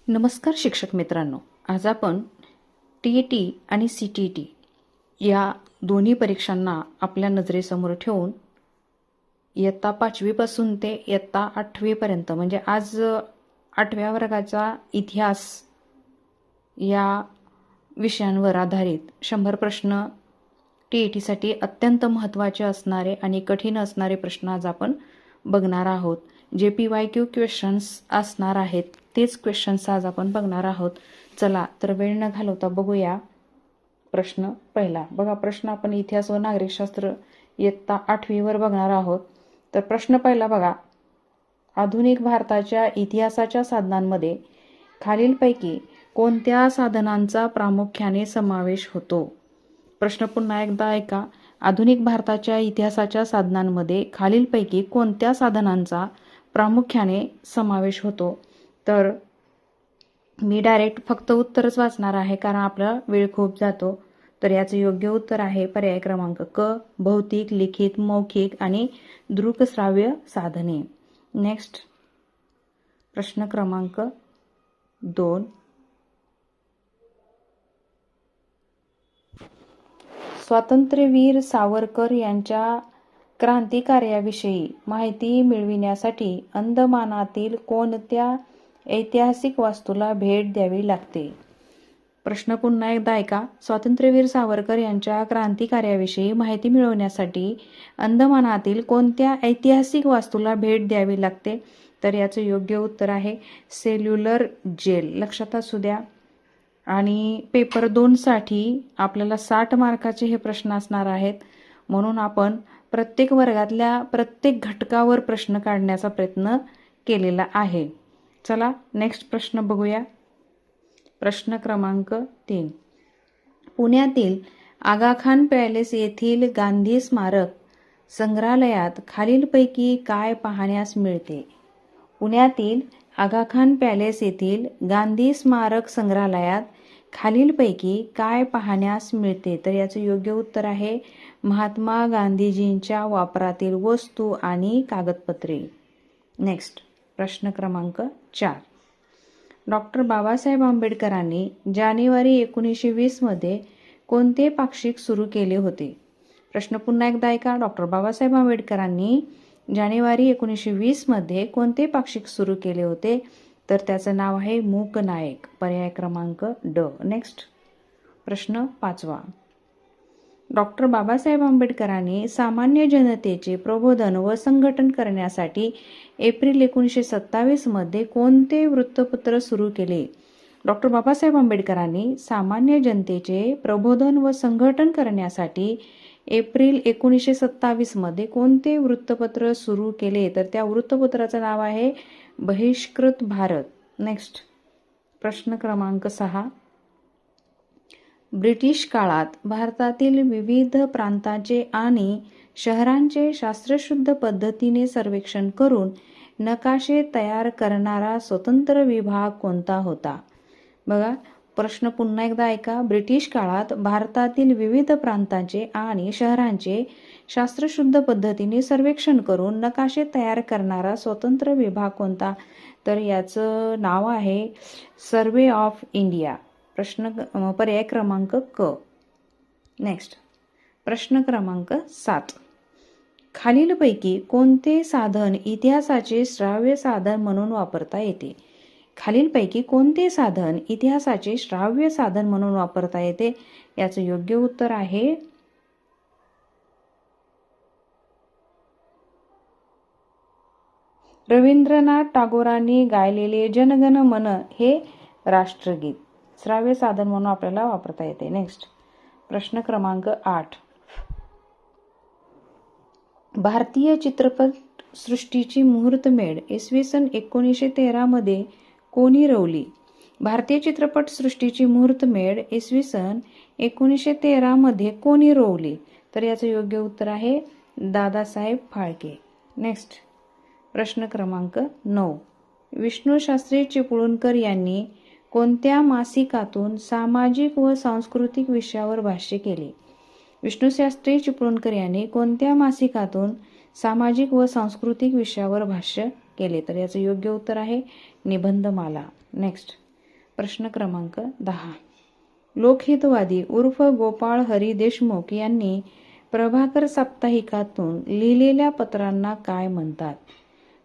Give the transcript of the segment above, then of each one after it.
नमस्कार शिक्षक मित्रांनो, आज आपण TET आणि CTET या दोन्ही परीक्षांना आपल्या नजरेसमोर ठेवून इयत्ता 5वी पासून ते इयत्ता 8वी पर्यंत म्हणजे आज 8व्या वर्गाचा इतिहास या विषयांवर आधारित 100 प्रश्न TET साठी अत्यंत महत्त्वाचे असणारे आणि कठीण असणारे प्रश्न आज आपण बघणार आहोत. जे PYQ क्वेश्चन्स असणार आहेत तेच क्वेश्चन्स आज आपण बघणार आहोत. चला तर वेळ न घालवता बघूया प्रश्न पहिला. बघा, प्रश्न आपण इतिहास व नागरिकशास्त्र इयत्ता 8वी वर बघणार आहोत. तर प्रश्न पहिला बघा, आधुनिक भारताच्या इतिहासाच्या साधनांमध्ये खालीलपैकी कोणत्या साधनांचा प्रामुख्याने समावेश होतो? प्रश्न पुन्हा एकदा ऐका. आधुनिक भारताच्या इतिहासाच्या साधनांमध्ये खालीलपैकी कोणत्या साधनांचा प्रामुख्याने समावेश होतो? तर मी डायरेक्ट फक्त उत्तरच वाचणार आहे कारण आपला वेळ खूप जातो. तर याचं योग्य उत्तर आहे पर्याय क्रमांक क, भौतिक, लिखित, मौखिक आणि दृकश्राव्य साधने. नेक्स्ट प्रश्न क्रमांक 2. स्वातंत्र्यवीर सावरकर यांच्या क्रांतिकार्याविषयी माहिती मिळविण्यासाठी अंदमानातील कोणत्या ऐतिहासिक वास्तूला भेट द्यावी लागते? प्रश्न पुन्हा एकदा ऐका. स्वातंत्र्यवीर सावरकर यांच्या क्रांतिकार्याविषयी माहिती मिळवण्यासाठी अंदमानातील कोणत्या ऐतिहासिक वास्तूला भेट द्यावी लागते? तर याचं योग्य उत्तर आहे सेल्युलर जेल. लक्षात असू द्या. आणि पेपर 2 साठी आपल्याला 60 मार्काचे हे प्रश्न असणार आहेत, म्हणून आपण प्रत्येक वर्गातल्या प्रत्येक घटकावर प्रश्न काढण्याचा प्रयत्न केलेला आहे. चला नेक्स्ट प्रश्न बघूया. प्रश्न क्रमांक 3. पुण्यातील आगाखान पॅलेस येथील गांधी स्मारक संग्रहालयात खालीलपैकी काय पाहण्यास मिळते? पुण्यातील आगाखान पॅलेस येथील गांधी स्मारक संग्रहालयात खालीलपैकी काय पाहण्यास मिळते? तर याचं योग्य उत्तर आहे महात्मा गांधीजींच्या वापरातील वस्तू आणि कागदपत्रे. नेक्स्ट प्रश्न क्रमांक 4. डॉक्टर बाबासाहेब आंबेडकरांनी जानेवारी 1920 मध्ये कोणते पाक्षिक सुरू केले होते? प्रश्न पुन्हा एकदा ऐका. डॉक्टर बाबासाहेब आंबेडकरांनी जानेवारी 1920 मध्ये कोणते पाक्षिक सुरू केले होते? तर त्याचं नाव आहे मूकनायक. पर्याय क्रमांक ड. नेक्स्ट प्रश्न 5. डॉक्टर बाबासाहेब आंबेडकरांनी सामान्य जनतेचे प्रबोधन व संघटन करण्यासाठी एप्रिल 1927 मध्ये कोणते वृत्तपत्र सुरू केले? डॉक्टर बाबासाहेब आंबेडकरांनी सामान्य जनतेचे प्रबोधन व संघटन करण्यासाठी एप्रिल 1927 मध्ये कोणते वृत्तपत्र सुरू केले? तर त्या वृत्तपत्राचं नाव आहे बहिष्कृत भारत. नेक्स्ट प्रश्न क्रमांक 6. ब्रिटिश काळात भारतातील विविध प्रांतांचे आणि शहरांचे शास्त्रशुद्ध पद्धतीने सर्वेक्षण करून नकाशे तयार करणारा स्वतंत्र विभाग कोणता होता? बघा, प्रश्न पुन्हा एकदा ऐका. ब्रिटिश काळात भारतातील विविध प्रांतांचे आणि शहरांचे शास्त्रशुद्ध पद्धतीने सर्वेक्षण करून नकाशे तयार करणारा स्वतंत्र विभाग कोणता? तर याचं नाव आहे सर्वे ऑफ इंडिया. पर्याय क्रमांक क. नेक्स्ट प्रश्न क्रमांक 7. खालीलपैकी कोणते साधन इतिहासाचे श्राव्य साधन म्हणून वापरता येते? खालीलपैकी कोणते साधन इतिहासाचे श्राव्य साधन म्हणून वापरता येते? याचं योग्य उत्तर आहे रवींद्रनाथ टागोरांनी गायलेले जनगण मन हे राष्ट्रगीत श्राव्य साधन म्हणून आपल्याला वापरता येते. नेक्स्ट प्रश्न क्रमांक 8. भारतीय चित्रपट सृष्टीची मुहूर्तमेढ इसवी सन 1913 मध्ये कोणी रोवली? भारतीय चित्रपट सृष्टीची मुहूर्तमेढ इसवी सन 1913 मध्ये कोणी रोवली? तर याचं योग्य उत्तर आहे दादासाहेब फाळके. नेक्स्ट प्रश्न क्रमांक 9. विष्णूशास्त्री चिपळूणकर यांनी कोणत्या मासिकातून सामाजिक व सांस्कृतिक विषयावर भाष्य केले? विष्णूशास्त्री चिपळूणकर यांनी कोणत्या मासिकातून सामाजिक व सांस्कृतिक विषयावर भाष्य केले? तर याचं योग्य उत्तर आहे निबंधमाला. नेक्स्ट प्रश्न क्रमांक 10. लोकहितवादी उर्फ गोपाळ हरी देशमुख यांनी प्रभाकर साप्ताहिकातून लिहिलेल्या पत्रांना काय म्हणतात?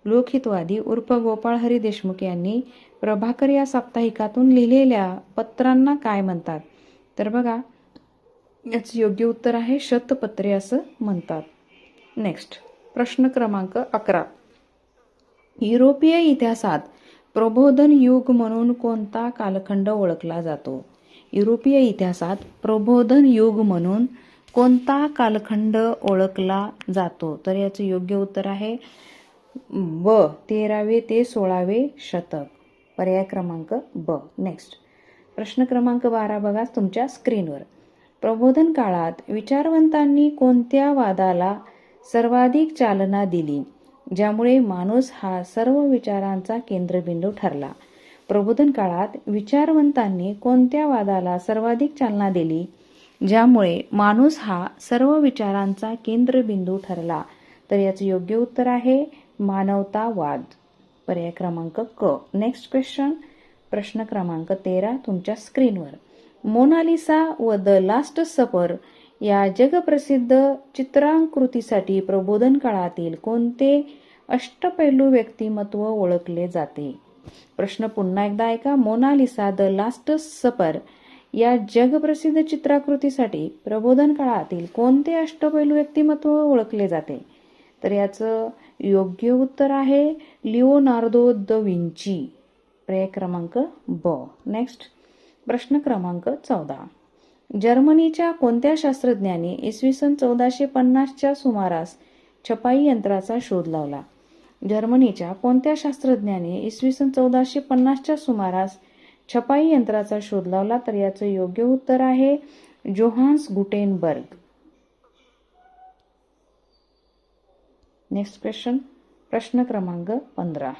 लोकहितवादी उर्फ गोपाळ हरी देशमुख यांनी प्रभाकर या साप्ताहिकातून लिहिलेल्या पत्रांना काय म्हणतात? तर बघा, याचं योग्य उत्तर आहे शतपत्रे असं म्हणतात. नेक्स्ट प्रश्न क्रमांक 11. युरोपीय इतिहासात प्रबोधन युग म्हणून कोणता कालखंड ओळखला जातो? युरोपीय इतिहासात प्रबोधन युग म्हणून कोणता कालखंड ओळखला जातो? तर याचं योग्य उत्तर आहे ब 13वे ते 16वे शतक. पर्याय क्रमांक ब. नेक्स्ट प्रश्न क्रमांक 12 बघा तुमच्या स्क्रीनवर. प्रबोधन काळात विचारवंतांनी कोणत्या वादाला सर्वाधिक चालना दिली, ज्यामुळे माणूस हा सर्व विचारांचा केंद्रबिंदू ठरला? प्रबोधन काळात विचारवंतांनी कोणत्या वादाला सर्वाधिक चालना दिली, ज्यामुळे माणूस हा सर्व विचारांचा केंद्रबिंदू ठरला? तर याचं योग्य उत्तर आहे मानवतावाद. पर्याय क्रमांक क. नेक्स्ट क्वेश्चन प्रश्न क्रमांक 13 तुमच्या स्क्रीनवर. मोनालिसा व द लास्ट सपर या जगप्रसिद्ध चित्रांकृतीसाठी प्रबोधन काळातील कोणते अष्टपैलू व्यक्तिमत्व ओळखले जाते? प्रश्न पुन्हा एकदा ऐका. मोनालिसा द लास्ट सपर या जगप्रसिद्ध चित्राकृतीसाठी प्रबोधन काळातील कोणते अष्टपैलू व्यक्तिमत्व ओळखले जाते? तर याचं योग्य उत्तर आहे लिओनार्दो द विंची. पर्याय क्रमांक ब. नेक्स्ट प्रश्न क्रमांक 14. जर्मनीच्या कोणत्या शास्त्रज्ञाने इसवी सन 1450च्या सुमारास छपाई यंत्राचा शोध लावला? जर्मनीच्या कोणत्या शास्त्रज्ञाने इसवी सन 1450च्या सुमारास छपाई यंत्राचा शोध लावला? तर याचं योग्य उत्तर आहे जोहान्स गुटेनबर्ग. नेक्स्ट क्वेश्चन प्रश्न क्रमांक 15.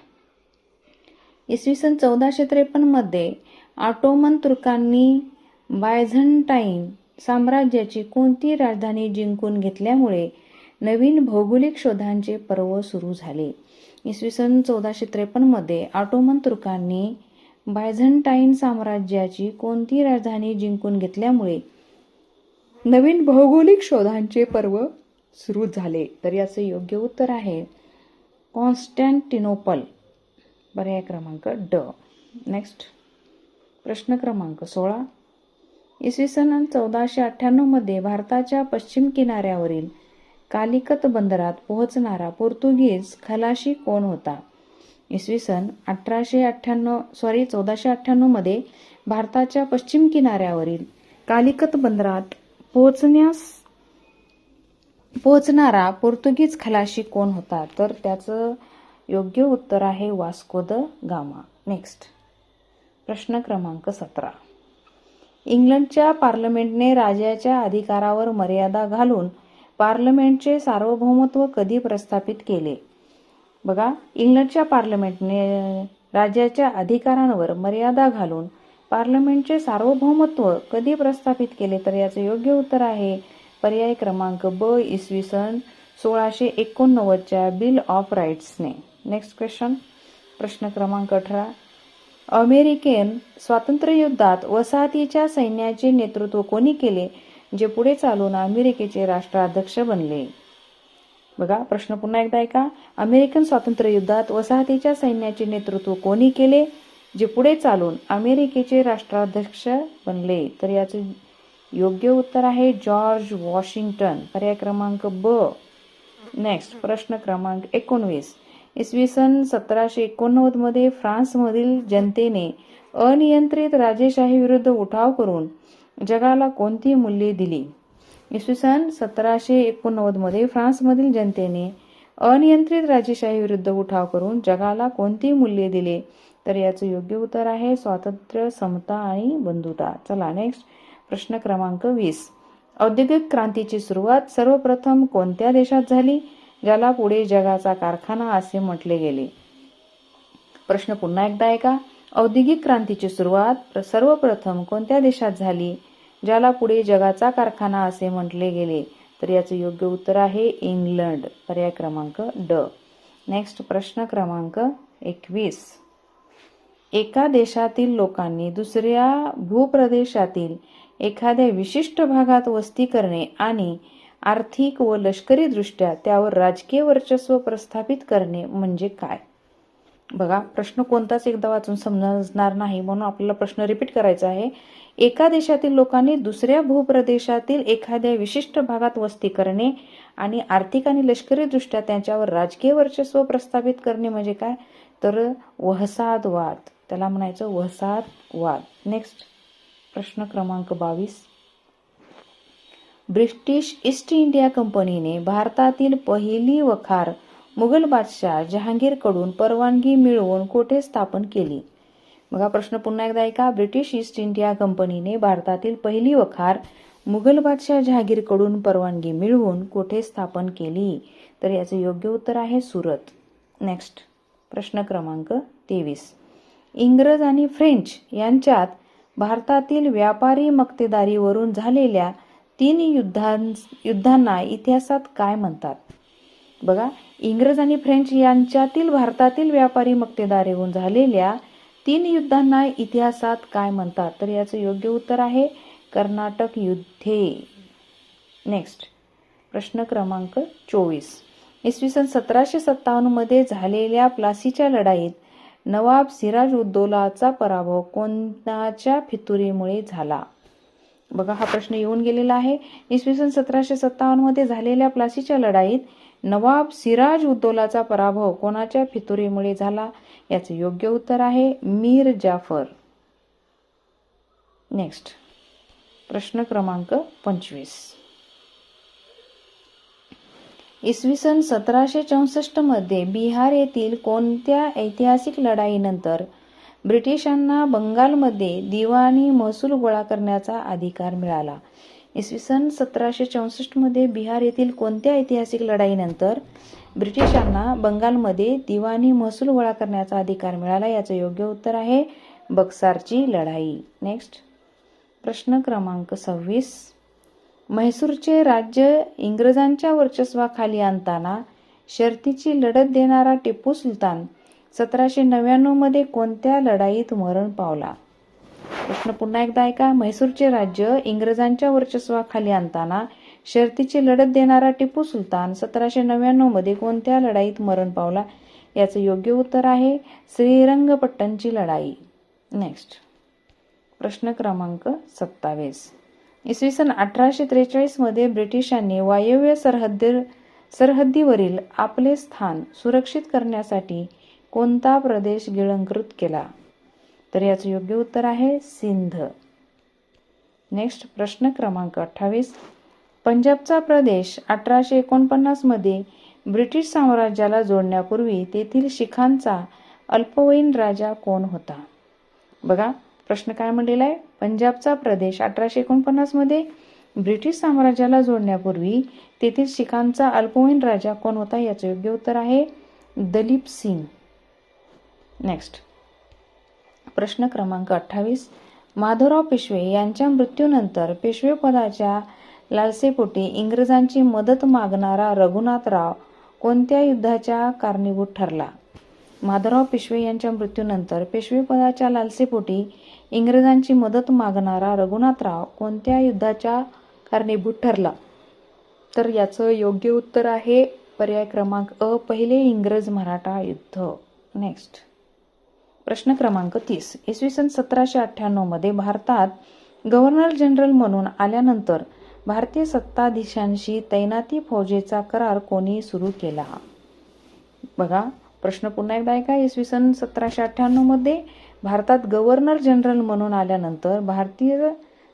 इसवी सन 1453 मध्ये ऑटोमन तुर्कांनी बायझंटाईन साम्राज्याची कोणती राजधानी जिंकून घेतल्यामुळे नवीन भौगोलिक शोधांचे पर्व सुरू झाले? इसवी सन 1453 मध्ये ऑटोमन तुर्कांनी बायझंटाईन साम्राज्याची कोणती राजधानी जिंकून घेतल्यामुळे नवीन भौगोलिक शोधांचे पर्व सुरू झाले? तर याचे योग्य उत्तर आहे कॉन्स्टँटिनोपल. पर्याय क्रमांक ड. नेक्स्ट प्रश्न क्रमांक 16. इसवी सन 1498 मध्ये भारताच्या पश्चिम किनाऱ्यावरील कालिकत बंदरात पोहोचणारा पोर्तुगीज खलाशी कोण होता? इसवी सन 1498 मध्ये भारताच्या पश्चिम किनाऱ्यावरील कालिकत बंदरात पोहोचणारा पोर्तुगीज खलाशी कोण होता? तर त्याचं योग्य उत्तर आहे वास्को द गामा. नेक्स्ट प्रश्न क्रमांक 17. इंग्लंडच्या पार्लमेंटने राजाच्या अधिकारावर मर्यादा घालून पार्लमेंटचे सार्वभौमत्व कधी प्रस्थापित केले? बघा, इंग्लंडच्या पार्लमेंटने राज्याच्या अधिकारांवर मर्यादा घालून पार्लमेंटचे सार्वभौमत्व कधी प्रस्थापित केले? तर याचे योग्य उत्तर आहे पर्याय क्रमांक ब इसवी सन 1689च्या बिल ऑफ राईट्सने. नेक्स्ट क्वेश्चन प्रश्न क्रमांक 18. अमेरिकन स्वातंत्र्ययुद्धात वसाहतीच्या सैन्याचे नेतृत्व कोणी केले, जे पुढे चालून अमेरिकेचे राष्ट्राध्यक्ष बनले? बघा, प्रश्न पुन्हा एकदा ऐका. अमेरिकन स्वातंत्र्ययुद्धात वसाहतीच्या सैन्याचे नेतृत्व कोणी केले, जे पुढे चालून अमेरिकेचे राष्ट्राध्यक्ष बनले? तर याचे योग्य उत्तर आहे जॉर्ज वॉशिंग्टन. पर्याय क्रमांक ब. नेक्स्ट प्रश्न क्रमांक 19. इसवी सन 1789 मध्ये फ्रान्समधील जनतेने अनियंत्रित राजेशाही विरुद्ध उठाव करून जगाला कोणती मूल्ये दिली? इसवी सन 1789 मध्ये फ्रान्समधील जनतेने अनियंत्रित राजेशाही विरुद्ध उठाव करून जगाला कोणती मूल्ये दिली? तर याचं योग्य उत्तर आहे स्वातंत्र्य, समता आणि बंधुता. चला नेक्स्ट प्रश्न क्रमांक 20. औद्योगिक क्रांतीची सुरुवात सर्वप्रथम कोणत्या देशात झाली, ज्याला पुढे जगाचा कारखाना असे म्हटले गेले? प्रश्न पुन्हा एकदा ऐका. औद्योगिक क्रांतीची सुरुवात सर्वप्रथम कोणत्या देशात झाली, ज्याला पुढे जगाचा कारखाना असे म्हटले गेले? तर याचे योग्य उत्तर आहे इंग्लंड. पर्याय क्रमांक ड. नेक्स्ट प्रश्न क्रमांक 21. एका देशातील लोकांनी दुसऱ्या भूप्रदेशातील एखाद्या विशिष्ट भागात वस्ती करणे आणि आर्थिक व लष्करी दृष्ट्या त्यावर राजकीय वर्चस्व प्रस्थापित करणे म्हणजे काय? बघा, प्रश्न कोणताच एकदा वाचून समजणार नाही, म्हणून आपल्याला प्रश्न रिपीट करायचा आहे. एका देशातील लोकांनी दुसऱ्या भूप्रदेशातील एखाद्या विशिष्ट भागात वस्ती करणे आणि आर्थिक आणि लष्करी दृष्ट्या त्यांच्यावर राजकीय वर्चस्व प्रस्थापित करणे म्हणजे काय? तर वसाहतवाद, त्याला म्हणायचं वसाहतवाद. नेक्स्ट प्रश्न क्रमांक 22. ब्रिटिश ईस्ट इंडिया कंपनीने भारतातील पहिली वखार मुघल बादशाह जहांगीरकडून परवानगी मिळवून कोठे स्थापन केली? बघा, प्रश्न पुन्हा एकदा ऐका. ब्रिटिश ईस्ट इंडिया कंपनीने भारतातील पहिली वखार मुघल बादशाह जहांगीरकडून परवानगी मिळवून कोठे स्थापन केली? तर याचे योग्य उत्तर आहे सुरत. नेक्स्ट प्रश्न क्रमांक 23. इंग्रज आणि फ्रेंच यांच्यात भारतातील व्यापारी मक्तेदारीवरून झालेल्या 3 युद्धांना इतिहासात काय म्हणतात? बघा, इंग्रज आणि फ्रेंच यांच्यातील भारतातील व्यापारी मक्तेदारीवरून झालेल्या 3 युद्धांना इतिहासात काय म्हणतात? तर याचं योग्य उत्तर आहे कर्नाटक युद्धे. नेक्स्ट प्रश्न क्रमांक 24. इसवी सन 1757 मध्ये झालेल्या प्लासीच्या लढाईत नवाब सिराज उद्दौलाचा पराभव कोणाच्या फितुरीमुळे झाला? बघा, हा प्रश्न येऊन गेलेला आहे. इसवी सन 1757 मध्ये झालेल्या प्लासीच्या लढाईत नवाब सिराज उद्दौलाचा पराभव कोणाच्या फितुरीमुळे झाला? याचे योग्य उत्तर आहे मीर जाफर. नेक्स्ट प्रश्न क्रमांक 25. इसवी सन 1764 मध्ये बिहार येथील कोणत्या ऐतिहासिक लढाईनंतर ब्रिटिशांना बंगालमध्ये दिवाणी महसूल गोळा करण्याचा अधिकार मिळाला? इसवी सन 1764 मध्ये बिहार येथील कोणत्या ऐतिहासिक लढाईनंतर ब्रिटिशांना बंगालमध्ये दिवाणी महसूल गोळा करण्याचा अधिकार मिळाला? याचं योग्य उत्तर आहे बक्सारची लढाई. नेक्स्ट प्रश्न क्रमांक 26. म्हैसूरचे राज्य इंग्रजांच्या वर्चस्वाखाली आणताना शर्तीची लढत देणारा टिपू सुलतान 1799 मध्ये कोणत्या लढाईत मरण पावला? प्रश्न पुन्हा एकदा ऐका. म्हैसूरचे राज्य इंग्रजांच्या वर्चस्वाखाली आणताना शर्तीची लढत देणारा टिपू सुलतान 1799 मध्ये कोणत्या लढाईत मरण पावला? याचं योग्य उत्तर आहे श्रीरंगपट्टणची लढाई. नेक्स्ट प्रश्न क्रमांक 27. इसवी सन 1843 मध्ये ब्रिटिशांनी वायव्य सरहद्दीवरील आपले स्थान सुरक्षित करण्यासाठी कोणता प्रदेश गिळंकृत केला? तर याचं योग्य उत्तर आहे सिंध. नेक्स्ट प्रश्न क्रमांक 28. पंजाबचा प्रदेश 1849 मध्ये ब्रिटिश साम्राज्याला जोडण्यापूर्वी तेथील शिखांचा अल्पवयीन राजा कोण होता? बघा, प्रश्न काय म्हणलेला आहे. पंजाबचा प्रदेश 1849 मध्ये ब्रिटिश साम्राज्याला जोडण्यापूर्वी तेथील शिखांचा अल्पवयीन राजा कोण होता? याचे योग्य उत्तर आहे दलीप सिंग. नेक्स्ट प्रश्न क्रमांक 28. माधवराव पेशवे यांच्या मृत्यूनंतर पेशवेपदाच्या लालसेपोटी इंग्रजांची मदत मागणारा रघुनाथराव कोणत्या युद्धाच्या कारणीभूत ठरला? माधवराव पेशवे यांच्या मृत्यूनंतर पेशवेपदाच्या लालसेपोटी इंग्रजांची मदत मागणारा रघुनाथराव कोणत्या युद्धाच्या कारणीभूत ठरला? तर याचं योग्य उत्तर आहे पर्याय क्रमांक अ, पहिले इंग्रज मराठा युद्ध. नेक्स्ट प्रश्न क्रमांक 30. इसवी सन 1798 मध्ये भारतात गव्हर्नर जनरल म्हणून आल्यानंतर भारतीय सत्ताधीशांशी तैनाती फौजेचा करार कोणी सुरू केला? बघा, प्रश्न पुन्हा एकदा ऐका. इसवी सन 1798 मध्ये भारतात गव्हर्नर जनरल म्हणून आल्यानंतर भारतीय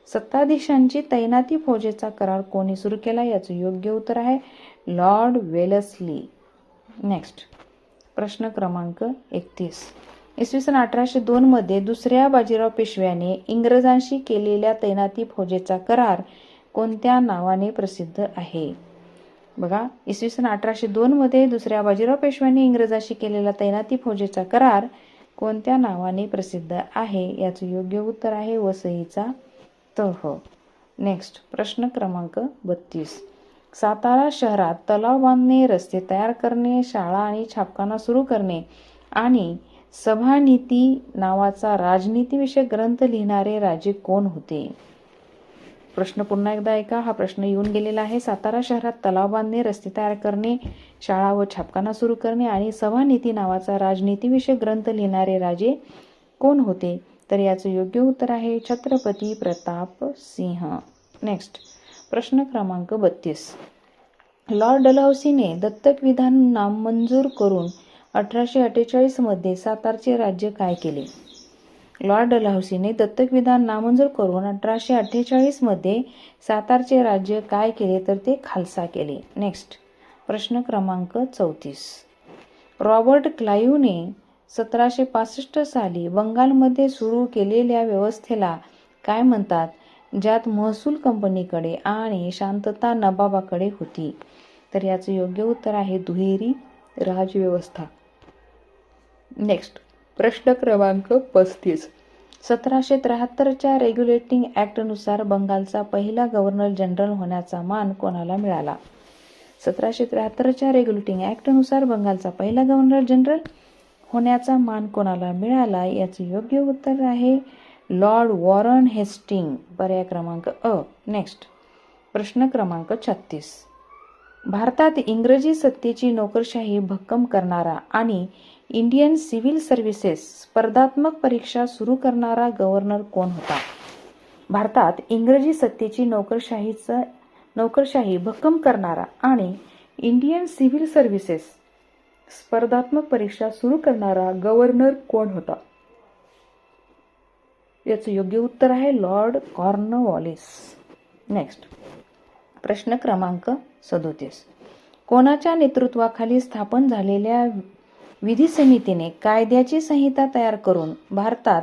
सत्ताधीशांची तैनाती फौजेचा करार कोणी सुरू केला? याचं योग्य उत्तर आहे लॉर्ड वेलस्ली. नेक्स्ट प्रश्न क्रमांक 31. इसवी सन 1802 मध्ये दुसऱ्या बाजीराव पेशव्याने इंग्रजांशी केलेल्या तैनाती फौजेचा करार कोणत्या नावाने प्रसिद्ध आहे? बघा, इसवी सन 1802 मध्ये दुसऱ्या बाजीराव पेशव्याने इंग्रजांशी केलेला तैनाती फौजेचा करार कोणत्या नावाने प्रसिद्ध आहे? याचं योग्य उत्तर आहे वसईचा तह. नेक्स्ट प्रश्न क्रमांक 32. सातारा शहरात तलाव बांधणे, रस्ते तयार करणे, शाळा आणि छापखाना सुरू करणे आणि सभानीती नावाचा राजनीतीविषयक ग्रंथ लिहिणारे राजे कोण होते? प्रश्न पुन्हा एकदा ऐका. हा प्रश्न येऊन गेलेला आहे. सातारा शहरात तलाव बांधणे, रस्ते तयार करणे, शाळा व छापखाना सुरू करणे आणि सभानीती नावाचा राजनीतीविषयक ग्रंथ लिहिणारे राजे कोण होते? तर याचं योग्य उत्तर आहे छत्रपती प्रताप सिंह. नेक्स्ट प्रश्न क्रमांक 32. लॉर्ड डलहौसीने दत्तक विधान नामंजूर करून 1848 मध्ये सातारचे राज्य काय केले? लॉर्ड डलहौसीने दत्तक विधान नामंजूर करून 1848 मध्ये सातारचे राज्य काय केले? तर ते खालसा केले. नेक्स्ट प्रश्न क्रमांक 34. रॉबर्ट क्लाईव्हने 1765 साली बंगालमध्ये सुरू केलेल्या व्यवस्थेला काय म्हणतात, ज्यात महसूल कंपनीकडे आणि शांतता नवाबाकडे होती? तर याचं योग्य उत्तर आहे दुहेरी राजव्यवस्था. नेक्स्ट प्रश्न क्रमांक 35. 1773च्या रेग्युलेटिंग ॲक्टनुसार बंगालचा पहिला गव्हर्नर जनरल होण्याचा मान कोणाला मिळाला? 1773च्या रेग्युलेटिंग ॲक्टनुसार बंगालचा पहिला गव्हर्नर जनरल होण्याचा मान कोणाला मिळाला? याचे योग्य उत्तर आहे लॉर्ड वॉरन हेस्टिंग, पर्याय क्रमांक अ. नेक्स्ट प्रश्न क्रमांक 36. भारतात इंग्रजी सत्तेची नोकरशाही भक्कम करणारा आणि इंडियन सिव्हिल सर्व्हिसेस स्पर्धात्मक परीक्षा सुरू करणारा गव्हर्नर कोण होता? भारतात इंग्रजी सत्तेची नोकरशाही भक्कम करणारा आणि इंडियन सिव्हिल सर्व्हिसेस स्पर्धात्मक परीक्षा सुरू करणारा गव्हर्नर कोण होता? याचं योग्य उत्तर आहे लॉर्ड कॉर्नवॉलिस. नेक्स्ट प्रश्न क्रमांक 37. कोणाच्या नेतृत्वाखाली स्थापन झालेल्या विधी समितीने कायद्याची संहिता तयार करून भारतात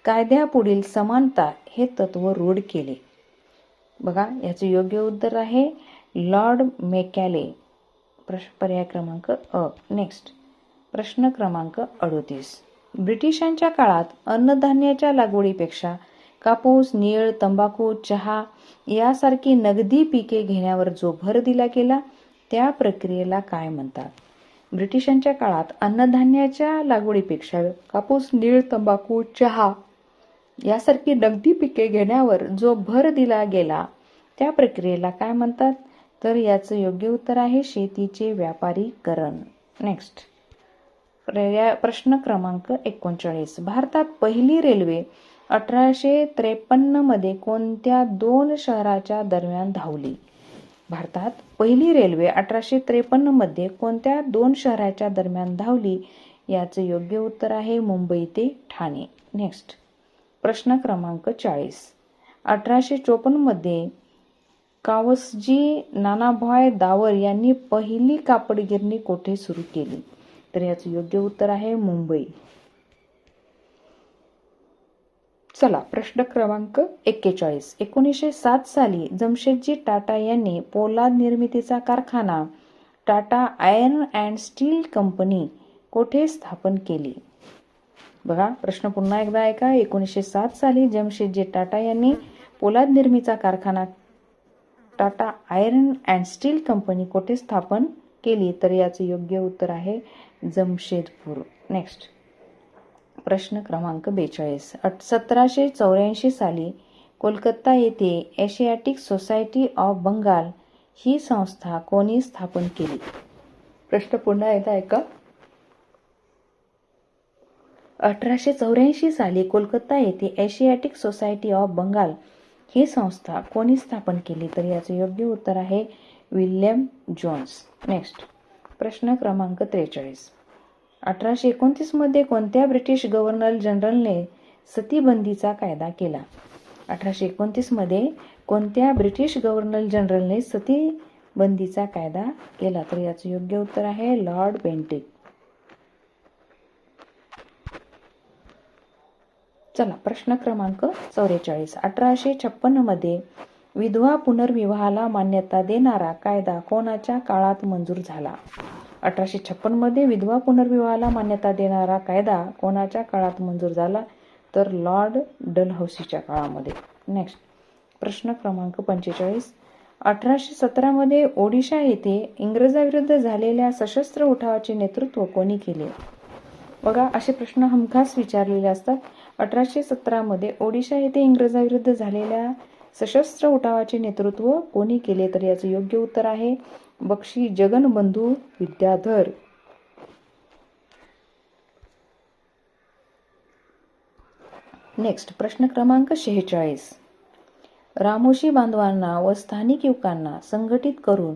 कायद्यापुढील समानता हे तत्व रूढ केले? बघा याचे योग्य उत्तर आहे लॉर्ड मेकॅले, पर्याय क्रमांक अ. नेक्स्ट प्रश्न क्रमांक 38. ब्रिटिशांच्या काळात अन्नधान्याच्या लागवडीपेक्षा कापूस, नीळ, तंबाखू, चहा यासारखी नगदी पिके घेण्यावर जो भर दिला गेला त्या प्रक्रियेला काय म्हणतात? ब्रिटिशांच्या काळात अन्नधान्याच्या लागवडीपेक्षा कापूस, नीळ, तंबाखू, चहा यासारखी नगदी पिके घेण्यावर जो भर दिला गेला त्या प्रक्रियेला काय म्हणतात? तर याचं योग्य उत्तर आहे शेतीचे व्यापारीकरण. नेक्स्ट प्रश्न क्रमांक 39. भारतात पहिली रेल्वे 1853 मध्ये कोणत्या दोन शहराच्या दरम्यान धावली? भारतात पहिली रेल्वे 1853 मध्ये कोणत्या दोन शहराच्या दरम्यान धावली? याचे योग्य उत्तर आहे मुंबई ते ठाणे. नेक्स्ट प्रश्न क्रमांक 40. 1854 मध्ये कावसजी नानाभाई दावर यांनी पहिली कापड गिरणी कोठे सुरू केली? तर याचे योग्य उत्तर आहे मुंबई. चला प्रश्न क्रमांक 41. 1907 साली जमशेदजी टाटा यांनी पोलाद निर्मितीचा कारखाना Tata iron and still company कोठे स्थापन केली? बघा प्रश्न पुन्हा एकदा ऐका. 1907 साली जमशेदजी टाटा यांनी पोलाद निर्मितीचा कारखाना Tata iron and still company कोठे स्थापन केली? तर याचे योग्य उत्तर आहे जमशेदपूर. नेक्स्ट प्रश्न क्रमांक 42. 1784 साली कोलकाता येथे एशियाटिक सोसायटी ऑफ बंगाल ही संस्था कोणी स्थापन केली? प्रश्न पुन्हा एकदा ऐका. 1884 साली कोलकाता येथे एशियाटिक सोसायटी ऑफ बंगाल ही संस्था कोणी स्थापन केली? तर याचे योग्य उत्तर आहे विल्यम जोन्स. नेक्स्ट प्रश्न क्रमांक 43. 1829 मध्ये कोणत्या ब्रिटिश गव्हर्नर जनरलने सतीबंदीचा कायदा केला? 1829 मध्ये कोणत्या ब्रिटिश गव्हर्नर जनरलने सतीबंदीचा कायदा केला? तर याचे योग्य उत्तर आहे लॉर्ड बेंटिक. चला प्रश्न क्रमांक 44. 1856 मध्ये विधवा पुनर्विवाहाला मान्यता देणारा कायदा कोणाच्या काळात मंजूर झाला? 1856 मध्ये विधवा पुनर्विवाहाला मान्यता देणारा कायदा कोणाच्या काळात मंजूर झाला? तर लॉर्ड डलहौसीच्या काळामध्ये. नेक्स्ट प्रश्न क्रमांक 45. 1817 मध्ये ओडिशा येथे इंग्रजाविरुद्ध झालेल्या सशस्त्र उठावाचे नेतृत्व कोणी केले? बघा, असे प्रश्न हमखास विचारलेले असतात. 1817 मध्ये ओडिशा येथे इंग्रजांविरुद्ध झालेल्या सशस्त्र उठावाचे नेतृत्व कोणी केले? तर याचं योग्य उत्तर आहे बक्षी जगनबंधू विद्याधर. नेक्स्ट, प्रश्न क्रमांक 46. रामोशी बांधवांना व स्थानिक युवकांना संघटित करून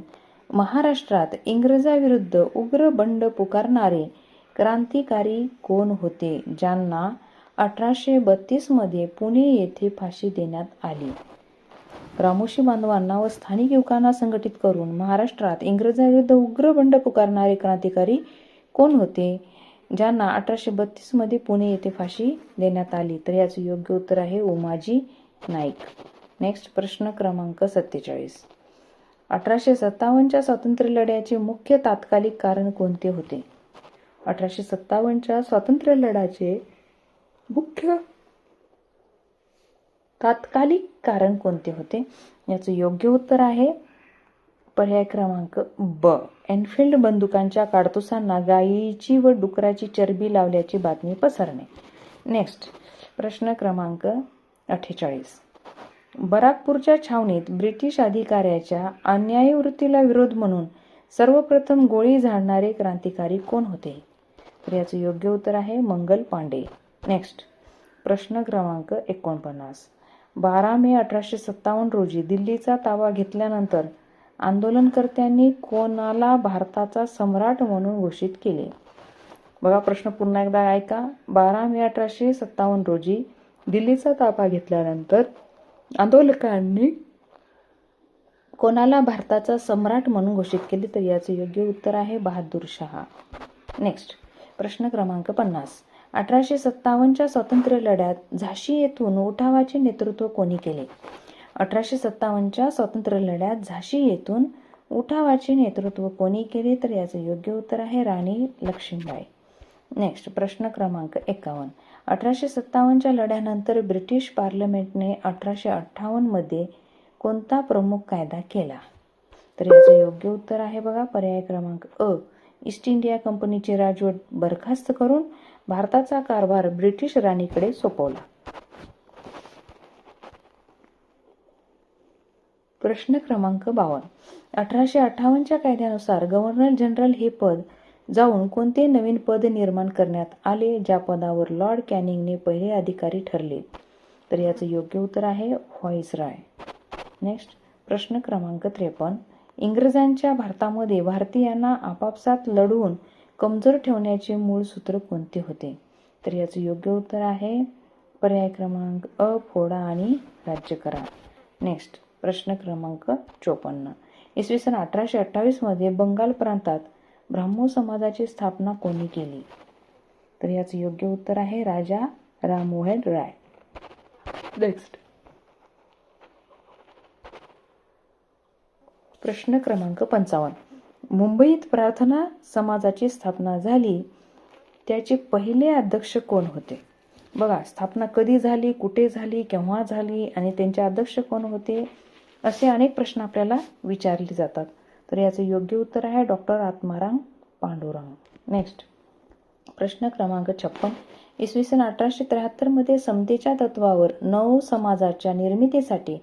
महाराष्ट्रात इंग्रजाविरुद्ध उग्र बंड पुकारणारे क्रांतिकारी कोण होते, ज्यांना 1832 मध्ये पुणे येथे फाशी देण्यात आली? रामोशी बांधवांना व स्थानिक युवकांना संघटित करून महाराष्ट्रात इंग्रजाविरुद्ध उग्र बंड पुकारणारे क्रांतिकारी कोण होते, ज्यांना 1832 मध्ये पुणे येथे फाशी देण्यात आली? तर याचे योग्य उत्तर आहे उमाजी नाईक. नेक्स्ट, प्रश्न क्रमांक 47. 1857च्या स्वातंत्र्य लढ्याचे मुख्य तात्कालिक कारण कोणते होते? 1857च्या स्वातंत्र्य लढ्याचे मुख्य तात्कालिक कारण कोणते होते? याचे योग्य उत्तर आहे पर्याय क्रमांक ब, एनफिल्ड बंदुकांच्या काडतुसांना गायीची व डुकराची चरबी लावल्याची बातमी पसरणे. नेक्स्ट, प्रश्न क्रमांक 48. बराकपूरच्या छावणीत ब्रिटिश अधिकाऱ्याच्या अन्यायी वृत्तीला विरोध म्हणून सर्वप्रथम गोळी झाडणारे क्रांतिकारी कोण होते? तर याचे योग्य उत्तर आहे मंगल पांडे. नेक्स्ट, प्रश्न क्रमांक 49. 12 मे 1857 रोजी दिल्लीचा ताबा घेतल्यानंतर आंदोलनकर्त्यांनी कोणाला भारताचा सम्राट म्हणून घोषित केले? बघा, प्रश्न पुन्हा एकदा ऐका. 12 मे 1857 रोजी दिल्लीचा ताबा घेतल्यानंतर आंदोलकांनी कोणाला भारताचा सम्राट म्हणून घोषित केले? तर याचे योग्य उत्तर आहे बहादूर शहा. नेक्स्ट, प्रश्न क्रमांक 50. 1857च्या स्वातंत्र्य लढ्यात झाशी येथून उठावाचे नेतृत्व कोणी केले? 1857च्या स्वातंत्र्य लढ्यात झाशी येथून उठावाचे नेतृत्व कोणी केले? तर याचे योग्य उत्तर आहे राणी लक्ष्मीबाई. नेक्स्ट, प्रश्न क्रमांक 51. 1857च्या लढ्यानंतर ब्रिटिश पार्लमेंटने 1858 मध्ये कोणता प्रमुख कायदा केला? तर याचे योग्य उत्तर आहे बघा पर्याय क्रमांक अ, ईस्ट इंडिया कंपनीची राजवट बरखास्त करून भारताचा कारभार ब्रिटिश राणीकडे सोपवला. प्रश्न क्रमांक 52. 1858च्या कायद्यानुसार गव्हर्नर जनरल हे पद जाऊन कोणते नवीन पद निर्माण करण्यात आले, ज्या पदावर लॉर्ड कॅनिंगने पहिले अधिकारी ठरले? तर याचे योग्य उत्तर आहे व्हाईसरॉय. नेक्स्ट, प्रश्न क्रमांक 53. इंग्रजांच्या भारतामध्ये भारतीयांना आपापसात लढवून कमजोर ठेवण्याचे मूळ सूत्र कोणते होते? तर याचे योग्य उत्तर आहे पर्याय क्रमांक अ, फोडा आणि राज्य करा. नेक्स्ट, प्रश्न क्रमांक 54. इसवी सन 1828 मध्ये बंगाल प्रांतात ब्राह्मो समाजाची स्थापना कोणी केली? तर याचे योग्य उत्तर आहे राजा राममोहन राय. नेक्स्ट, प्रश्न क्रमांक 55. मुंबईत प्रार्थना समाजाची स्थापना झाली, त्याचे पहिले अध्यक्ष कोण होते? बघा, स्थापना कधी झाली, कुठे झाली, केव्हा झाली आणि त्यांचे अध्यक्ष कोण होते, असे अनेक प्रश्न आपल्याला विचारले जातात. तर याचे योग्य उत्तर आहे डॉक्टर आत्माराम पांडुरंग. नेक्स्ट, प्रश्न क्रमांक 56. इसवी सन 1873 मध्ये समतेच्या तत्वावर नव समाजाच्या निर्मितीसाठी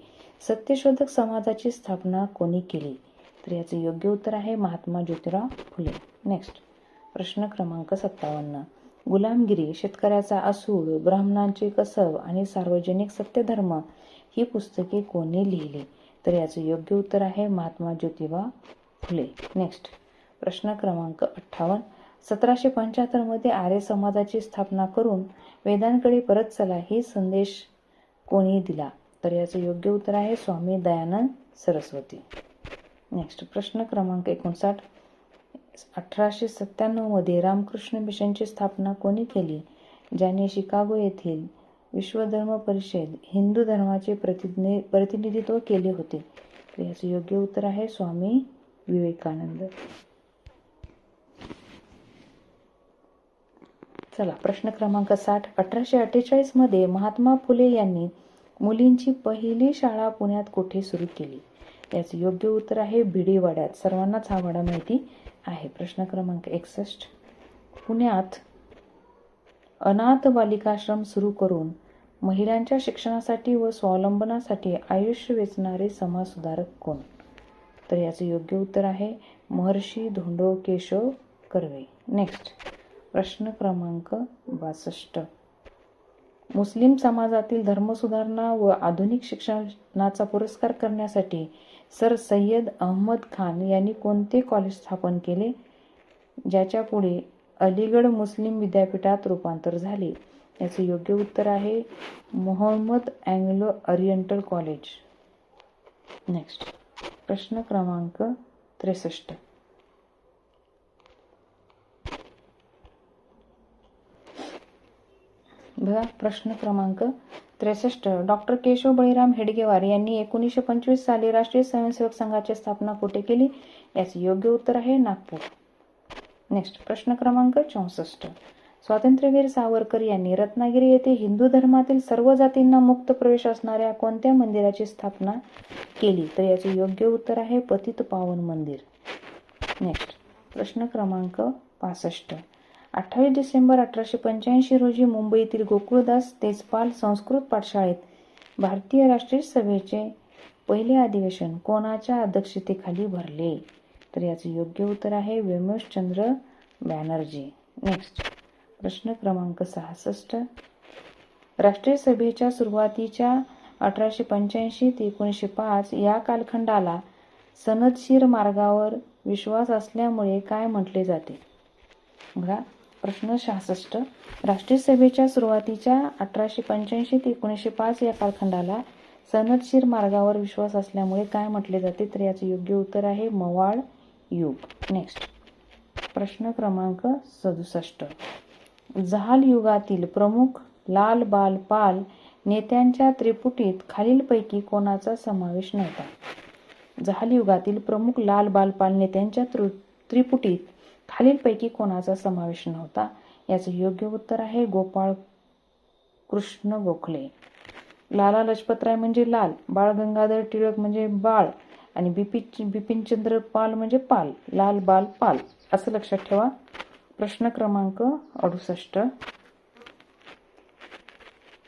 सत्यशोधक समाजाची स्थापना कोणी केली? तर याचे योग्य उत्तर आहे महात्मा ज्योतिराव फुले. नेक्स्ट, प्रश्न क्रमांक 57. गुलामगिरी, शेतकऱ्याचा असूड, ब्राह्मणांचे कसब आणि सार्वजनिक सत्यधर्म ही पुस्तके कोणी लिहिली? तर याचे योग्य उत्तर आहे महात्मा ज्योतिबा फुले. नेक्स्ट, प्रश्न क्रमांक 58. 1775 मध्ये आर्य समाजाची स्थापना करून वेदांकडे परत चला ही संदेश कोणी दिला? तर याचे योग्य उत्तर आहे स्वामी दयानंद सरस्वती. नेक्स्ट, प्रश्न क्रमांक 59. 1897 मध्ये रामकृष्ण मिशनची स्थापना कोणी केली, ज्याने शिकागो येथील विश्वधर्म परिषद हिंदू धर्माचे प्रतिनिधित्व केले होते? तर याचे योग्य उत्तर आहे स्वामी विवेकानंद. चला, प्रश्न क्रमांक 60. 1848 मध्ये महात्मा फुले यांनी मुलींची पहिली शाळा पुण्यात कुठे सुरू केली? याचे योग्य उत्तर आहे भिडेवाड्यात. सर्वांनाच हा वाडा माहिती आहे. प्रश्न क्रमांक 61. पुण्यात अनाथ बालिकाश्रम सुरू करून महिलांच्या शिक्षणासाठी व स्वावलंबनासाठी आयुष्य वेचणारे समाजसुधारक कोण? तर याचं योग्य उत्तर आहे महर्षी धोंडो केशव कर्वे. नेक्स्ट प्रश्न क्रमांक 62. मुस्लिम समाजातील धर्मसुधारणा व आधुनिक शिक्षणाचा पुरस्कार करण्यासाठी सर सय्यद अहमद खान यांनी कोणते कॉलेज स्थापन केले, ज्याच्या पुढे अलीगढ मुस्लिम विद्यापीठात रूपांतर झाले? याचे योग्य उत्तर आहे Mohammed Anglo Oriental College. Next प्रश्न क्रमांक 63. बघा प्रश्न क्रमांक 63. डॉक्टर केशव बळीराम हेडगेवार यांनी 1925 साली राष्ट्रीय स्वयंसेवक संघाची स्थापना कुठे केली? याचे योग्य उत्तर आहे नागपूर. नेक्स्ट प्रश्न क्रमांक 64. स्वातंत्र्यवीर सावरकर यांनी रत्नागिरी येथे हिंदू धर्मातील सर्व जातींना मुक्त प्रवेश असणाऱ्या कोणत्या मंदिराची स्थापना केली? तर याचे योग्य उत्तर आहे पतित पावन मंदिर. नेक्स्ट प्रश्न क्रमांक 65. 28 डिसेंबर 1885 रोजी मुंबईतील गोकुळदास तेजपाल संस्कृत पाठशाळेत भारतीय राष्ट्रीय सभेचे पहिले अधिवेशन कोणाच्या अध्यक्षतेखाली भरले? तर याचे योग्य उत्तर आहे विमोचंद्र बॅनर्जी. नेक्स्ट प्रश्न क्रमांक 66. राष्ट्रीय सभेच्या सुरुवातीच्या 1885 ते 1905 या कालखंडाला सनदशीर मार्गावर विश्वास असल्यामुळे काय म्हटले जाते? बघा प्रश्न 66. राष्ट्रीय सभेच्या सुरुवातीच्या 1885 ते 1905 या कालखंडाला सनदशीर मार्गावर विश्वास असल्यामुळे काय म्हटले जाते? तर याचे योग्य उत्तर आहे मवाळ युग. नेक्स्ट प्रश्न क्रमांक 67. जहाल युगातील प्रमुख लाल बाल पाल नेत्यांच्या त्रिपुटीत खालीलपैकी कोणाचा समावेश नव्हता? जहाल युगातील प्रमुख लाल बाल पाल नेत्यांच्या त्रिपुटीत खालीलपैकी कोणाचा समावेश नव्हता? याचे योग्य उत्तर आहे गोपाळ कृष्ण गोखले. लाला लजपतराय म्हणजे लाल, बाळ गंगाधर टिळक म्हणजे बाळ आणि बिपिनचंद्र पाल म्हणजे पाल, लाल बाल पाल असं लक्षात ठेवा. प्रश्न क्रमांक 68.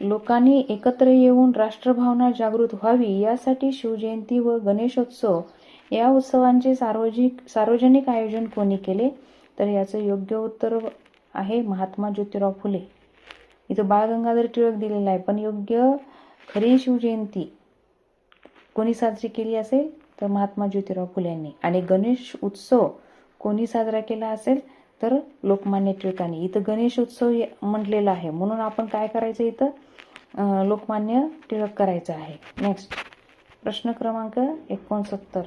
लोकांनी एकत्र येऊन राष्ट्रभावना जागृत व्हावी यासाठी शिवजयंती व गणेशोत्सव या उत्सवांचे सार्वजनिक आयोजन कोणी केले? तर याचं योग्य उत्तर आहे महात्मा ज्योतिराव फुले. इथं बाळ गंगाधर टिळक दिलेला आहे, पण योग्य खरी शिवजयंती कोणी साजरी केली असेल तर महात्मा ज्योतिराव फुले यांनी. आणि गणेश उत्सव कोणी साजरा केला असेल तर लोकमान्य टिळकांनी. इथं गणेश उत्सव म्हटलेला आहे म्हणून आपण काय करायचं इथं लोकमान्य टिळक करायचं आहे. नेक्स्ट प्रश्न क्रमांक 69.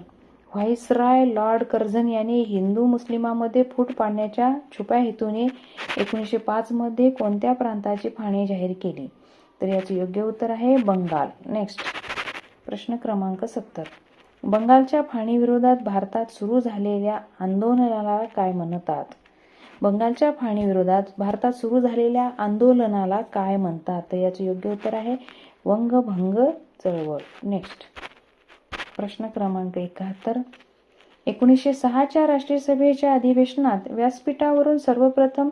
व्हाईसराय लॉर्ड कर्झन यांनी हिंदू मुस्लिमांमध्ये फूट पाडण्याच्या छुप्या हेतूने 1905 मध्ये कोणत्या प्रांताची फाळणी जाहीर केली? तर याचे योग्य उत्तर आहे बंगाल. नेक्स्ट प्रश्न क्रमांक 70. बंगालच्या फाळणीविरोधात भारतात सुरू झालेल्या आंदोलनाला काय म्हणतात? बंगालच्या फाळणीविरोधात भारतात सुरू झालेल्या आंदोलनाला काय म्हणतात? तर याचे योग्य उत्तर आहे वंगभंग चळवळ. नेक्स्ट प्रश्न क्रमांक 71. 1906च्या राष्ट्रीय सभेच्या अधिवेशनात व्यासपीठावरून सर्वप्रथम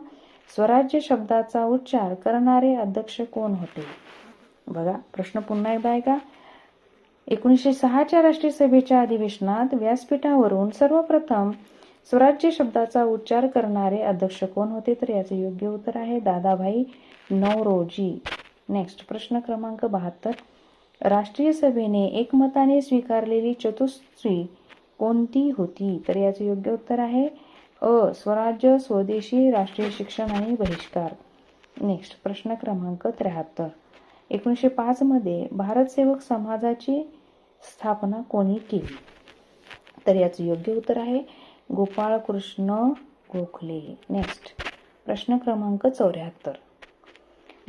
स्वराज्य शब्दाचा उच्चार करणारे अध्यक्ष कोण होते? बघा प्रश्न पुन्हा एकदा ऐका. 1906च्या राष्ट्रीय सभेच्या अधिवेशनात व्यासपीठावरून सर्वप्रथम स्वराज्य शब्दाचा उच्चार करणारे अध्यक्ष कोण होते? तर याचे योग्य उत्तर आहे दादाभाई नौरोजी. नेक्स्ट प्रश्न क्रमांक 72. राष्ट्रीय सभेने एकमताने स्वीकारलेली चतुसूत्री कोणती होती? तर याचे योग्य उत्तर आहे स्वराज्य, स्वदेशी, राष्ट्रीय शिक्षण आणि बहिष्कार. नेक्स्ट प्रश्न क्रमांक 73. 1905 मध्ये भारत सेवक समाजाची स्थापना कोणी केली? तर याचे योग्य उत्तर आहे गोपाळ कृष्ण गोखले. नेक्स्ट प्रश्न क्रमांक 74.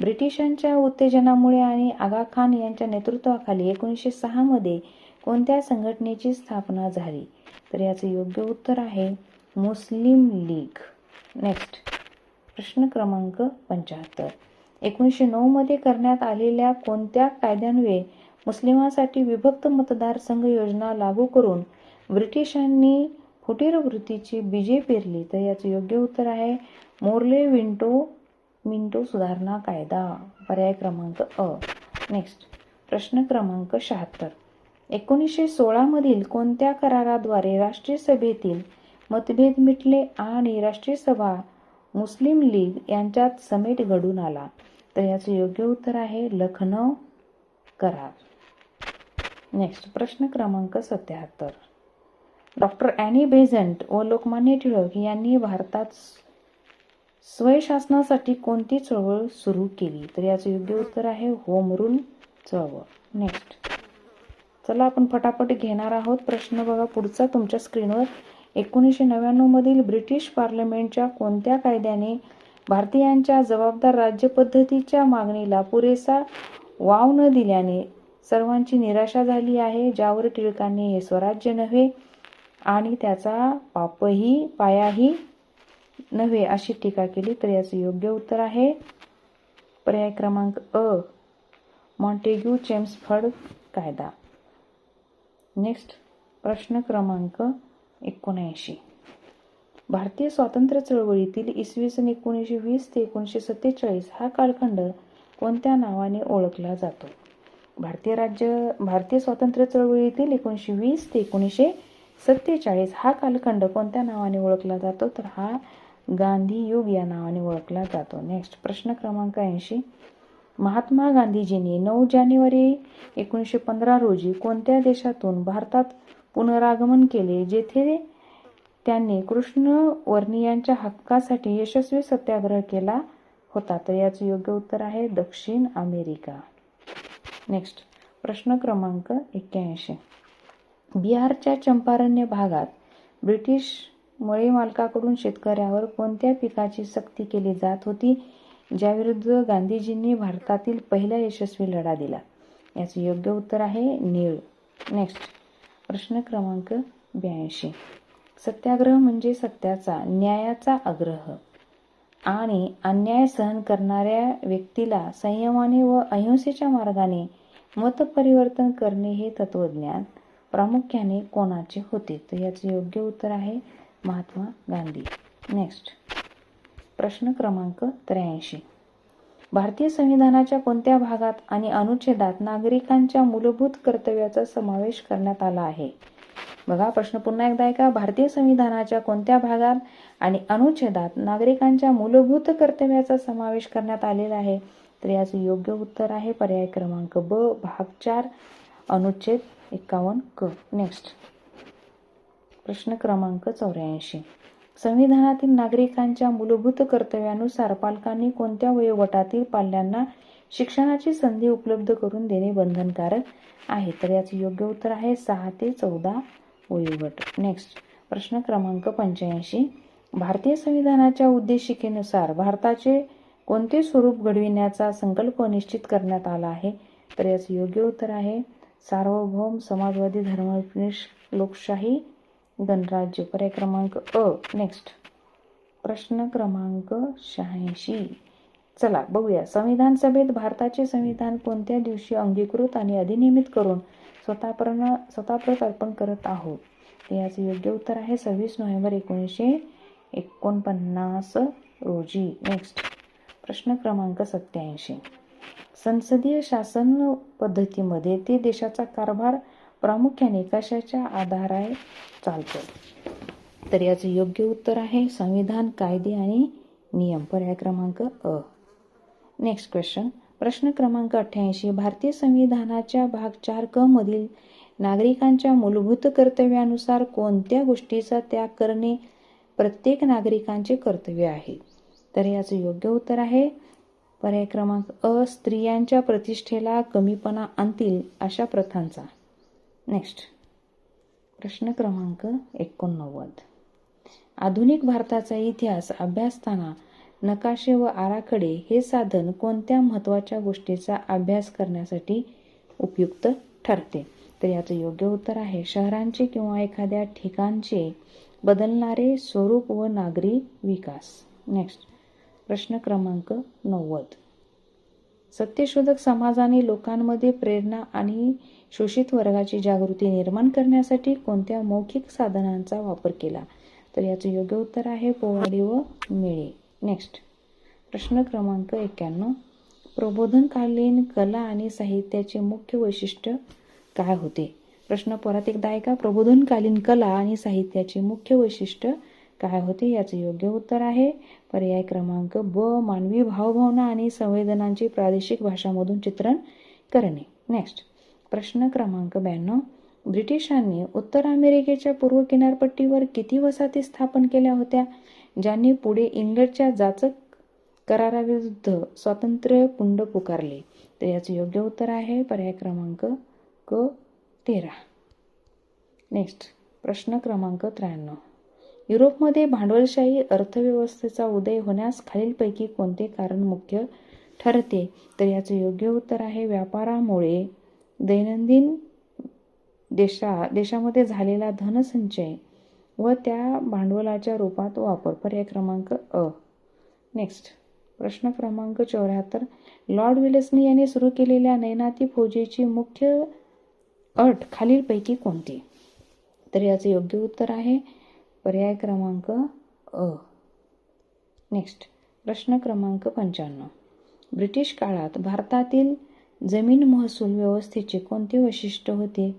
ब्रिटिशांच्या उत्तेजनामुळे आणि आगा खान यांच्या नेतृत्वाखाली 1906 मध्ये कोणत्या संघटनेची स्थापना झाली? तर याचे योग्य उत्तर आहे मुस्लिम लीग. नेक्स्ट प्रश्न क्रमांक 75. 1909 मध्ये करण्यात आलेल्या कोणत्या कायद्यान्वये मुस्लिमांसाठी विभक्त मतदारसंघ योजना लागू करून ब्रिटिशांनी फुटीरवृत्तीची बीजे पेरली? तर याचे योग्य उत्तर आहे मोर्ले विंटो मिंटो सुधारणा कायदा, पर्याय क्रमांक अ. नेक्स्ट प्रश्न क्रमांक 76. 1916 मधील कोणत्या कराराद्वारे राष्ट्रीय सभेतील मतभेद मिटले आणि राष्ट्रीय सभा मुस्लिम लीग यांच्यात समेट घडून आला? तर याचे योग्य उत्तर आहे लखनौ करार. नेक्स्ट प्रश्न क्रमांक 77. डॉक्टर ॲनी बेझंट व लोकमान्य टिळक यांनी भारतात स्वयंशासनासाठी कोणती चळवळ सुरू केली? तर याचे योग्य उत्तर आहे होम रूल चळवळ. नेक्स्ट चला आपण फटाफट घेणार आहोत प्रश्न. बघा पुढचा तुमच्या स्क्रीनवर. 1999 मधील ब्रिटिश पार्लमेंटच्या कोणत्या कायद्याने भारतीयांच्या जबाबदार राज्यपद्धतीच्या मागणीला पुरेसा वाव न दिल्याने सर्वांची निराशा झाली आहे, ज्यावर टिळकांनी हे स्वराज्य नव्हे आणि त्याचा पायाही नव्हे अशी टीका केली? तर याचे योग्य उत्तर आहे पर्याय क्रमांक अ. मॉन्टेग्यू चेम्सफर्ड कायदा. नेक्स्ट प्रश्न क्रमांक 79. भारतीय स्वातंत्र्य चळवळीतील इसवी सन 1920 ते 1947 हा कालखंड कोणत्या नावाने ओळखला जातो? भारतीय स्वातंत्र्य चळवळीतील 1920 ते 1947 हा कालखंड कोणत्या नावाने ओळखला जातो? तर हा गांधी युग या नावाने ओळखला जातो. नेक्स्ट प्रश्न क्रमांक 80. महात्मा गांधीजींनी 9 जानेवारी 1915 रोजी कोणत्या देशातून भारतात पुनरागमन केले, जेथे त्यांनी कृष्णवर्णियांच्या हक्कासाठी यशस्वी सत्याग्रह केला होता? तर याचे योग्य उत्तर आहे दक्षिण अमेरिका. नेक्स्ट प्रश्न क्रमांक 81. बिहारच्या चंपारण्य भागात ब्रिटिश मळे मालकाकडून शेतकऱ्यावर कोणत्या पिकाची सक्ती केली जात होती, ज्याविरुद्ध गांधीजींनी भारतातील पहिला यशस्वी लढा दिला? याचे योग्य उत्तर आहे नीळ. नेक्स्ट प्रश्न क्रमांक 82. सत्याग्रह म्हणजे सत्याचा, न्यायाचा आग्रह आणि अन्याय सहन करणाऱ्या व्यक्तीला संयमाने व अहिंसेच्या मार्गाने मतपरिवर्तन करणे हे तत्वज्ञान प्रामुख्याने कोणाचे होते? तर याचे योग्य उत्तर आहे महात्मा गांधी. नेक्स्ट प्रश्न क्रमांक 83. भारतीय संविधानाच्या कोणत्या भागात आणि अनुच्छेदात नागरिकांच्या मूलभूत कर्तव्याचा समावेश करण्यात आला आहे? बघा प्रश्न पुन्हा एकदा ऐका. भारतीय संविधानाच्या कोणत्या भागात आणि अनुच्छेदात नागरिकांच्या मूलभूत कर्तव्याचा समावेश करण्यात आलेला आहे? तर याचे योग्य उत्तर आहे पर्याय क्रमांक ब. भाग 4 अनुच्छेद 51 क. नेक्स्ट प्रश्न क्रमांक 84. संविधानातील नागरिकांच्या मूलभूत कर्तव्यानुसार पालकांनी कोणत्या वयोगटातील पाल्यांना शिक्षणाची संधी उपलब्ध करून देणे बंधनकारक आहे? तर याचे योग्य उत्तर आहे 6 ते 14 वयोगट. नेक्स्ट प्रश्न क्रमांक 85. भारतीय संविधानाच्या उद्देशिकेनुसार भारताचे कोणते स्वरूप घडविण्याचा संकल्प निश्चित करण्यात आला आहे? तर याचे योग्य उत्तर आहे सार्वभौम समाजवादी धर्मनिरपेक्ष लोकशाही गणराज्य, पर्याय क्रमांक अ. नेक्स्ट प्रश्न क्रमांक 86. चला बघूया. संविधान सभेत भारताचे संविधान कोणत्या दिवशी अंगीकृत आणि अधिनियमित करून स्वतःप्रत अर्पण करत आहोत? तर याचे योग्य उत्तर आहे 26 नोव्हेंबर 1949 रोजी. नेक्स्ट प्रश्न क्रमांक 87. संसदीय शासन पद्धतीमध्ये ते देशाचा कारभार प्रामुख्याने कशाच्या आधारे चालतो? तर याचे योग्य उत्तर आहे संविधान, कायदे आणि नियम, पर्याय क्रमांक अ. Next question. प्रश्न क्रमांक 88. भारतीय संविधानाच्या भाग 4 क मधील नागरिकांच्या मूलभूत कर्तव्यानुसार कोणत्या गोष्टीचा त्याग करणे प्रत्येक नागरिकांचे कर्तव्य आहे? तर याचे योग्य उत्तर आहे पर्याय क्रमांक अ. स्त्रियांच्या प्रतिष्ठेला कमीपणा आणतील अशा प्रथांचा. नेक्स्ट प्रश्न क्रमांक 89. आधुनिक भारताचा इतिहास अभ्यासताना नकाशे व आराखडे हे साधन कोणत्या महत्त्वाच्या गोष्टीचा अभ्यास करण्यासाठी उपयुक्त ठरते? तर याचे योग्य उत्तर आहे शहरांचे किंवा एखाद्या ठिकाणचे बदलणारे स्वरूप व नागरी विकास. नेक्स्ट प्रश्न क्रमांक 90. सत्यशोधक समाजाने लोकांमध्ये प्रेरणा आणि शोषित वर्गाची जागृती निर्माण करण्यासाठी कोणत्या मौखिक साधनांचा वापर केला? तर याचे योग्य उत्तर आहे पोवाडे व मेळे. नेक्स्ट प्रश्न क्रमांक 91. प्रबोधनकालीन कला आणि साहित्याचे मुख्य वैशिष्ट्य काय होते? प्रश्न परत एकदा ऐका. प्रबोधनकालीन कला आणि साहित्याचे मुख्य वैशिष्ट्य काय होते? याचे योग्य उत्तर आहे पर्याय क्रमांक ब. मानवी भावभावना आणि संवेदनांचे प्रादेशिक भाषांमधून चित्रण करणे. नेक्स्ट, प्रश्न क्रमांक 92. ब्रिटिशांनी उत्तर अमेरिकेच्या पूर्व किनारपट्टीवर किती वसाहती स्थापन केल्या होत्या, ज्यांनी पुढे इंग्लंडच्या जाचक कराराविरुद्ध स्वातंत्र्य पुंड पुकारले? तर याचे योग्य उत्तर आहे पर्याय क्रमांक क. 13. नेक्स्ट, प्रश्न क्रमांक 93. युरोपमध्ये भांडवलशाही अर्थव्यवस्थेचा उदय होण्यास खालीलपैकी कोणते कारण मुख्य ठरते? तर याचे योग्य उत्तर आहे व्यापारामुळे दैनंदिन देशामध्ये झालेला धनसंचय व त्या भांडवलाच्या रूपात वापर. पर्याय क्रमांक अ. नेक्स्ट, प्रश्न क्रमांक 74. लॉर्ड वेलेस्ली यांनी सुरू केलेल्या नैनाती फौजेची मुख्य अट खालीलपैकी कोणती? तर याचे योग्य उत्तर आहे पर्याय क्रमांक अ. नेक्स्ट, प्रश्न क्रमांक 95. ब्रिटिश काळात भारतातील जमीन महसूल व्यवस्थेचे कोणते वैशिष्ट्य होते,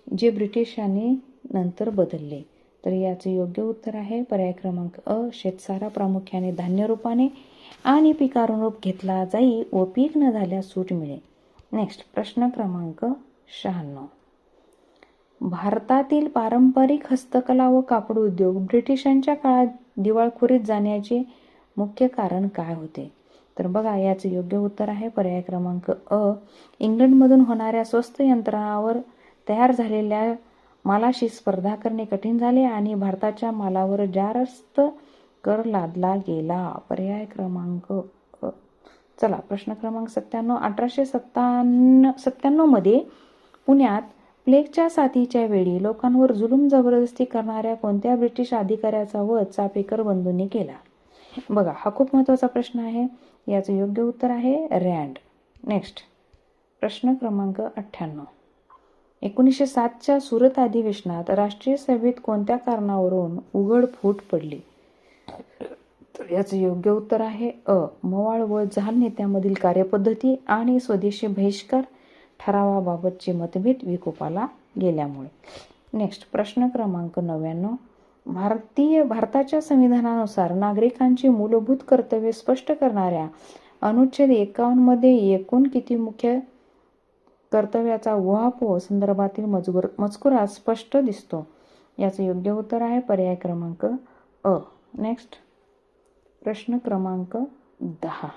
जे ब्रिटिशांनी नंतर बदलले? तर याचे योग्य उत्तर आहे पर्याय क्रमांक अ. शेतसारा प्रामुख्याने धान्य रूपाने आणि पिकारून रूप घेतला जाई व पीक न झाल्यास सूट मिळे. नेक्स्ट, प्रश्न क्रमांक 96. भारतातील पारंपरिक हस्तकला व कापड उद्योग ब्रिटिशांच्या काळात दिवाळखोरीत जाण्याचे मुख्य कारण काय होते? तर बघा, याचे योग्य उत्तर आहे पर्याय क्रमांक अ. इंग्लंडमधून होणाऱ्या स्वस्त यंत्रणावर तयार झालेल्या मालाशी स्पर्धा करणे कठीण झाले आणि भारताच्या मालावर जास्त कर लादला गेला. पर्याय क्रमांक अ. चला, प्रश्न क्रमांक 97. 1897 मध्ये पुण्यात प्लेगच्या साथीच्या वेळी लोकांवर जुलूम जबरदस्ती करणाऱ्या कोणत्या ब्रिटिश अधिकाऱ्याचा वध चाफेकर बंधूंनी केला? बघा, हा खूप महत्त्वाचा प्रश्न आहे. याचे योग्य उत्तर आहे रँड. नेक्स्ट, प्रश्न क्रमांक 98. 1907च्या सुरत अधिवेशनात राष्ट्रीय सभेत कोणत्या कारणावरून उघड फूट पडली? तर याचे योग्य उत्तर आहे अ. मवाळ व जहाल नेत्यांमधील कार्यपद्धती आणि स्वदेशी बहिष्कार ठरावाबाबतचे मतभेद विकोपाला गेल्यामुळे. नेक्स्ट, प्रश्न क्रमांक 99. भारताच्या संविधानानुसार नागरिकांची मूलभूत कर्तव्ये स्पष्ट करणाऱ्या अनुच्छेद 51 मध्ये एकूण किती मुख्य कर्तव्याचा उहापोह संदर्भातील मजकुरात स्पष्ट दिसतो? याचे योग्य उत्तर आहे पर्याय क्रमांक अ. नेक्स्ट, प्रश्न क्रमांक 100.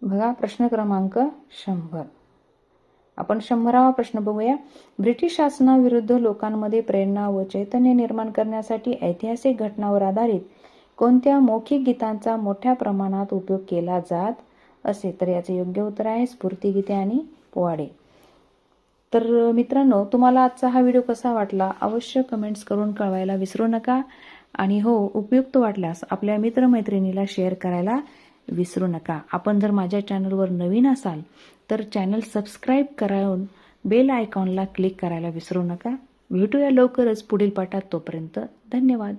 बघा, प्रश्न क्रमांक 100. आपण 100वा प्रश्न बघूया. ब्रिटिश शासनाविरुद्ध लोकांमध्ये प्रेरणा व चैतन्य निर्माण करण्यासाठी ऐतिहासिक घटनांवर आधारित कोणत्या मौखिक गीतांचा मोठ्या प्रमाणात उपयोग केला जात असे? तर याचे योग्य उत्तर आहे स्फूर्तिगीते आणि पोवाडे. तर मित्रांनो, तुम्हाला आजचा हा व्हिडिओ कसा वाटला अवश्य कमेंट्स करून कळवायला विसरू नका. आणि हो, उपयुक्त वाटल्यास आपल्या मित्रमैत्रिणीला शेअर करायला विसरू नका. आपण जर माझ्या चॅनलवर नवीन असाल तर चॅनल सबस्क्राईब करून बेल आयकॉनला क्लिक करायला विसरू नका. भेटूया लवकरच पुढील पाठात. तोपर्यंत धन्यवाद.